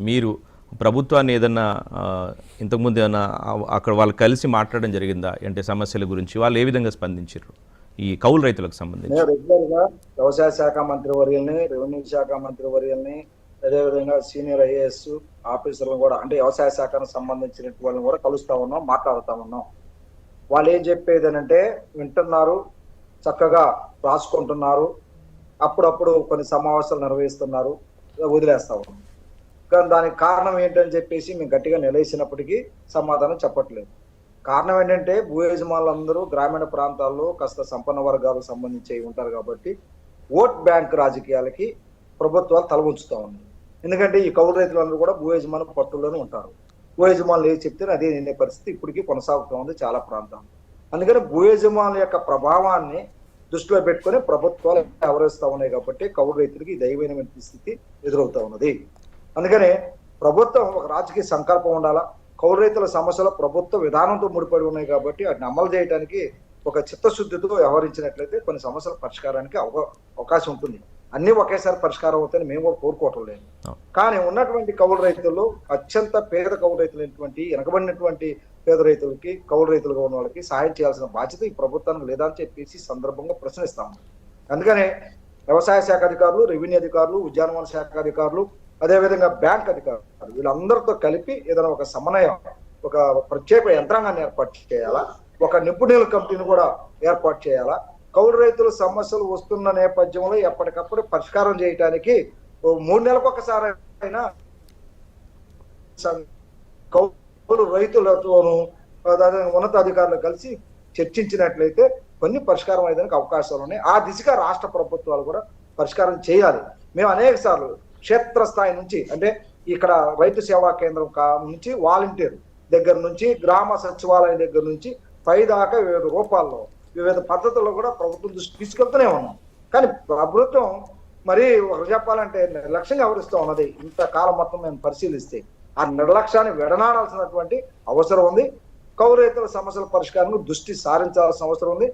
మీరు ప్రభుత్వాన్ని ఏదన్నా ఇంతకుముందు ఏదన్నా అక్కడ వాళ్ళు కలిసి మాట్లాడడం జరిగిందా? అంటే సమస్యల గురించి వాళ్ళు ఏ విధంగా స్పందించారు ఈ కౌలు రైతులకు సంబంధించి? నేను రెగ్యులర్‌గా వ్యవసాయ శాఖ మంత్రి వర్యుల్ని, రెవెన్యూ శాఖ మంత్రి వర్యుల్ని, అదేవిధంగా సీనియర్ ఐఏఎస్ ఆఫీసర్లను కూడా, అంటే వ్యవసాయ శాఖకు సంబంధించిన వాళ్ళని కూడా కలుస్తా ఉన్నాం, మాట్లాడుతా ఉన్నాం. వాళ్ళు ఏం చెప్పేదేనంటే వింటున్నారు, చక్కగా రాసుకుంటున్నారు, అప్పుడప్పుడు కొన్ని సమావేశాలు నిర్వహిస్తున్నారు, వదిలేస్తా ఉన్నాం. కానీ దానికి కారణం ఏంటని చెప్పేసి మేము గట్టిగా నిలదీసినప్పటికీ సమాధానం చెప్పట్లేదు. కారణం ఏంటంటే భూ యజమానులందరూ గ్రామీణ ప్రాంతాల్లో కాస్త సంపన్న వర్గాలకు సంబంధించి ఉంటారు కాబట్టి ఓట్ బ్యాంక్ రాజకీయాలకి ప్రభుత్వాలు తల ఉంచుతా ఉన్నాయి. ఎందుకంటే ఈ కౌలు రైతులందరూ కూడా భూ యజమానుల పట్టుల్లోనే ఉంటారు. భూ యజమానులు ఏది చెప్తే అదే నిండే పరిస్థితి ఇప్పటికీ కొనసాగుతూ ఉంది చాలా ప్రాంతాలు. అందుకని భూ యజమానుల యొక్క ప్రభావాన్ని దృష్టిలో పెట్టుకుని ప్రభుత్వాలు వ్యవహరిస్తూ ఉన్నాయి కాబట్టి కౌలు రైతులకి దైవమైన స్థితి ఎదురవుతా ఉన్నది. అందుకనే ప్రభుత్వం ఒక రాజకీయ సంకల్పం ఉండాలా. కౌలు రైతుల సమస్యలు ప్రభుత్వ విధానంతో ముడిపడి ఉన్నాయి కాబట్టి వాటిని అమలు చేయడానికి ఒక చిత్తశుద్ధితో వ్యవహరించినట్లయితే కొన్ని సమస్యల పరిష్కారానికి అవకాశం ఉంటుంది. అన్ని ఒకేసారి పరిష్కారం అవుతాయని మేము కూడా కోరుకోవటం లేదు. కానీ ఉన్నటువంటి కౌలు రైతుల్లో అత్యంత పేద కౌలు రైతులైనటువంటి వెనకబడినటువంటి పేద రైతులకి, కౌలు రైతులుగా ఉన్న వాళ్ళకి సహాయం చేయాల్సిన బాధ్యత ఈ ప్రభుత్వానికి లేదా అని చెప్పేసి సందర్భంగా ప్రశ్నిస్తాము. అందుకనే వ్యవసాయ శాఖ అధికారులు, రెవెన్యూ అధికారులు, ఉద్యానవన శాఖ అధికారులు, అదేవిధంగా బ్యాంక్ అధికారులు వీళ్ళందరితో కలిపి ఏదైనా ఒక సమన్వయం, ఒక ప్రత్యేక యంత్రాంగాన్ని ఏర్పాటు చేయాలా, ఒక నిపుణుల కమిటీని కూడా ఏర్పాటు చేయాలా. కౌలు రైతుల సమస్యలు వస్తున్న నేపథ్యంలో ఎప్పటికప్పుడు పరిష్కారం చేయడానికి 3 నెలలకు ఒకసారి అయినా కౌలు రైతులతోనూ ఉన్నతాధికారులు కలిసి చర్చించినట్లయితే కొన్ని పరిష్కారం అయ్యేదానికి అవకాశాలు ఉన్నాయి. ఆ దిశగా రాష్ట్ర ప్రభుత్వాలు కూడా పరిష్కారం చేయాలి. మేము అనేక సార్లు క్షేత్రస్థాయి నుంచి, అంటే ఇక్కడ రైతు సేవా కేంద్రం నుంచి వాలంటీర్ దగ్గర నుంచి గ్రామ సచివాలయం దగ్గర నుంచి పై దాకా వివిధ రూపాల్లో వివిధ పద్ధతుల్లో కూడా ప్రభుత్వం దృష్టి తీసుకెళ్తూనే ఉన్నాం. కానీ ప్రభుత్వం మరి ఒకరు చెప్పాలంటే నిర్లక్ష్యంగా వ్యవహరిస్తూ ఉన్నది. ఇంతకాలం మొత్తం మేము పరిశీలిస్తే ఆ నిర్లక్ష్యాన్ని విడనాడాల్సినటువంటి అవసరం ఉంది. కౌలు రైతుల సమస్యల పరిష్కారం దృష్టి సారించాల్సిన అవసరం ఉంది.